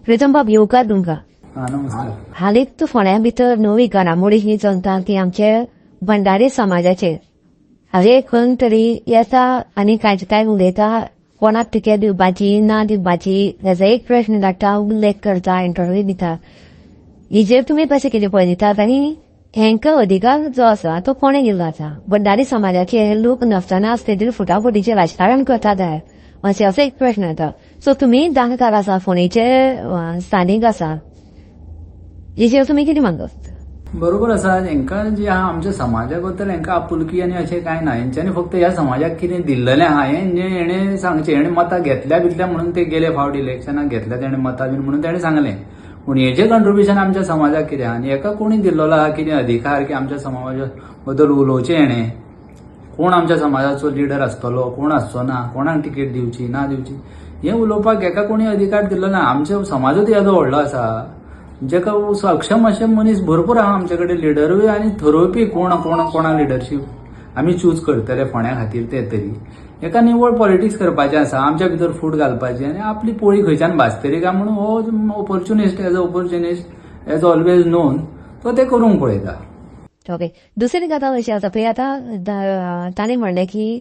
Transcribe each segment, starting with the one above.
प्रितम बाब येवकार तुमकां. नमस्कार. हालींच फोंड्या भितर नवी घडामोडी ही चलता की आमचे भंडारी समाजाचेर हाजे खंय तरी येता आनी काय उलयता कोणाक तिकेट दिवपाची ना दिवपाची हेजो एक प्रश्न धाडटा, उल्लेख करता, इंटरव्यू दिता. हेजेर तुमी कशें कितें पळयतात आनी हेंका अधिकार जो आसा तो कोणे दिल्लो आसा? भंडारी समाजाचे लोक नासतना आसतकीर फुटाफुटीचें राजकारण करतात असो एक प्रश्न येता. सो तुमी जाणकार आसा, फोंडेचे स्थानीक आसा, हेजेर तुमी कितें मागतात? बरोबर आसा. हेंका जे आहा आमच्या समाजा बद्दल हेंका आपुलकी आनी अशें कांय ना. हेंच्यांनी फक्त ह्या समाजाक कितें दिल्लेलें आहा हेणे सांगचें. हेणे मतां घेतल्या बितल्या म्हणून ते गेले फावट इलेक्शनाक घेतल्या तेणे मतां बीन म्हणून तेणे सांगलें. पूण हेजें कंट्रिब्युशन आमच्या समाजाक कितें आहा आनी हेका कोणी दिल्लो आहा कितें अधिकार की आमच्या समाजा बद्दल उलोवचें हेणे? कोण आमच्या समाजाचो लिडर आसतलो, कोण आसचो ना, कोणाक तिकेट दिवची ना दिवची हें उलोवपाक हेका कोणी अधिकार दिल्लो ना. आमचो समाजूच येदो व्हडलो आसा जेका सक्षम अशे मनीस भरपूर आहा आमचे कडेन, लिडरूय आनी ठरोवपी कोणा लिडरशीप आमी चूज करतले फोंड्या खातीर ते तरी. एका निवळ पॉलिटिक्स करपाचें आसा, आमच्या भितर फूट घालपाची आनी आपली पोळी खंयच्यान भाजतली काय म्हणून हो ऑपॉर्च्युनिस्ट एज ऑलवेज नोन तो ते करूंक पळयता. ओके. दुसरी गजाल अशी आसा पळय, आतां ताणें म्हणलें की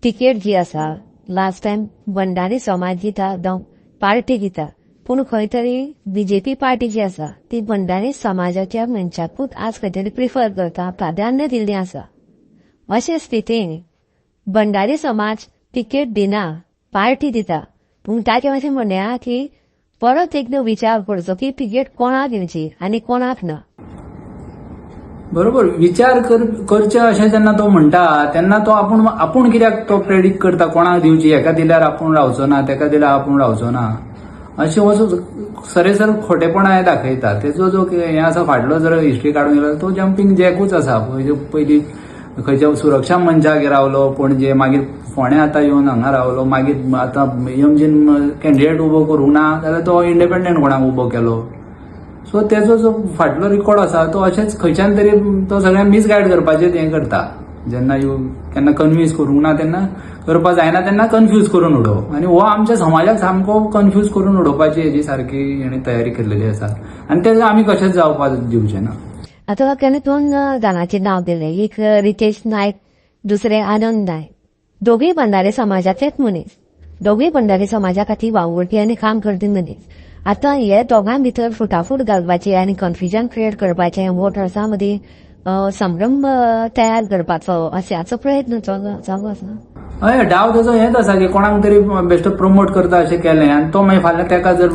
तिकेट जी आसा लास्ट टायम भंडारी समाज दिता, पार्टी दिता, पूण खंय तरी बीजेपी पार्टी जी आसा ती भंडारी समाजाच्या मनशाकूच आज खंय तरी प्रिफर करता, प्राधान्य दिल्लें आसा. अशे स्थितीन भंडारी समाज तिकेट दिना, पार्टी दिता, पूण ताचे अशें म्हणया की परत एकदां विचार करचो की तिकेट कोणाक दिवची आनी कोणाक ना. बरोबर. विचार करचे अशें जेन्ना तो म्हणटा तेन्ना तो आपूण कित्याक तो प्रेडिक्ट करता कोणाक दिवची, हेका दिल्यार आपूण रावचो ना, तेका दिल्यार आपूण रावचो ना, अशें वचून सरेसर खोटेपणा हे दाखयता. तेजो जो हें आसा फाटलो जर हिस्ट्री काडून गेलो तो जम्पिंग जॅकूच आसा. पयलीं खंयच्या सुरक्षा मंचाक रावलो पणजे, मागीर फोंड्या आतां येवन हांगा रावलो, मागीर आतां एमजीन कॅन्डिडेट उबो करूंक ना जाल्यार तो इंडिपेंडंट कोणाक उबो केलो. सो तेजो जो फाटलो रिकॉर्ड आसा तो अशेंच खंयच्यान तरी तो सगळ्यांक मिसगायड करपाचें हें करता. जेन्ना केन्ना कन्विन्स करूंक ना तेन्ना करपा जायना तेन्ना कन्फ्यूज करून उडोवप. आनी हो आमच्या समाजाक सामको कन्फ्यूज करून उडोवपाची हेजी सारकी हेणी तयारी केल्लेली आसा आनी तेजो आमी कशेंच जावपाक दिवचे ना. आतां केन्ना 2 जाणांचें नांव दिलें, एक रितेश नायक, दुसरें आनंद नायक. दोगूय भंडारी समाजाचेच मनीस, दोगूय भंडारी समाजा खातीर वावुरपी आनी काम करपी मनीस. आतां हे दोगां भितर फुटाफूट घालपाचें आनी कन्फ्युजन क्रिएट करपाचें, वोटर्सां मदीं संभ्रम तयार करपाचो अशाचो प्रयत्न चालू आसा. हय, डाव तेजो हेच आसा की कोणाक तरी बेश्टो प्रमोट करता अशें केलें आनी तो मागीर फाल्यां तेका जर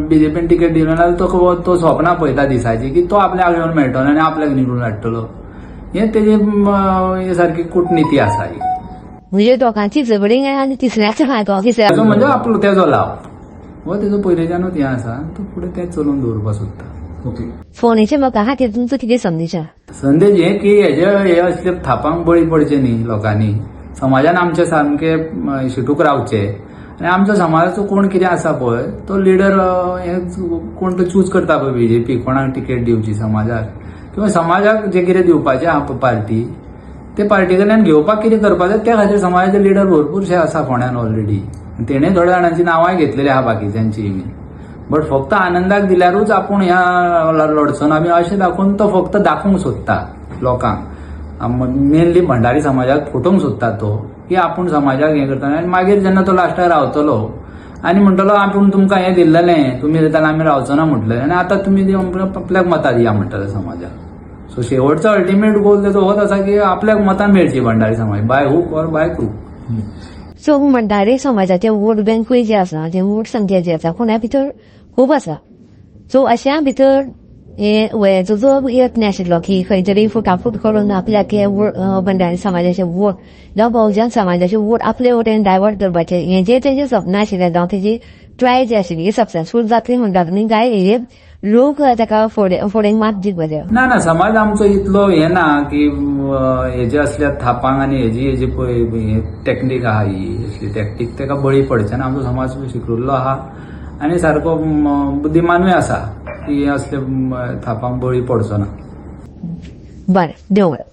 बीजेपीन तिकेट दिलो जाल्यार तो स्वप्नां पळयता दिसाची की तो आपल्याक येवन मेळटलो आनी आपल्याक निवडून हाडटलो. हें तेजी सारकी कूटनिती आसा ही. म्हणजे दोगांची झगडीं आनी तिसऱ्याचो फायदो तेजो म्हणजे आपलो तेजो लाव हो तेजो पयलींच्यानूच हें आसा. तो फुडें तेंच चलोवन दवरपाक सोदता. ओके. फोनेच्या लोकां खातीर तुमचो कितें संदेश आहा? संदेश हे की हे असले थापांक बळी पडचे न्ही लोकांनी. समाजान आमचे सामके शिटूक रावचे आनी आमच्या समाजाचो कोण कितें आसा पळय तो लिडर कोण तो चूज करता पळय बीजेपी कोणाक तिकेट दिवची समाजाक किंवा समाजाक जे कितें दिवपाचें आहा पार्टी ते पार्टी कडल्यान घेवपाक कितें करपाचें त्या खातीर समाजाचे लिडर भरपूरशे आसा फोंड्यान ऑलरेडी. तेणें थोड्या जाणांची नांवांय घेतलेली आहा बाकीच्यांची. बट फक्त आनंदाक दिल्यारूच आपूण ह्या लढचो ना बी अशें दाखोवन तो फक्त दाखोवंक सोदता लोकांक. मेनली भंडारी समाजाक फुटोवंक सोदता तो की आपूण समाजाक हें करता आनी मागीर जेन्ना तो लास्टाक रावतलो आनी म्हणटलो आपूण तुमकां हें दिल्लें तुमी दिताना आमी रावचो ना म्हटलें आनी आतां तुमी आपल्याक मतां दिया म्हणटले समाजाक. सो शेवटचो अल्टिमेट गोल तेजो होच आसा की आपल्याक मतां मेळची भंडारी समाज by hook or by crook. So Bhandari समाजाचे वोट बँकूय जे आसा, जे वोट संख्या जी आसा कोणा भितर खूब आसा. सो अशा भितर हेजो जो यत्न आशिल्लो की खंय तरी फुटाफूट करून आपल्याक हे भंडारी समाजाचे वोट जावं बहुजन समाजाचे वोट आपले वटेन डायवर्ट करपाचे हें जे तेजें सपन आशिल्लें जावं तेजी ट्राय जी आशिल्ली सक्सेसफूल जातली म्हणटात आनी काय हे लोक ताका फुडें मात जिखपाचे ना. समाज आमचो इतलो हें ना की हेजे असल्या थापांक आनी हेजी पळय टॅक्नीक आहा ही असली टॅक्टीक तेका बळी पडचे ना. आमचो समाज शिकलेलो आहा आनी सारको बुद्धिमानूय आसा की असले थापांक बळी पडचो ना. बरें देव बरें.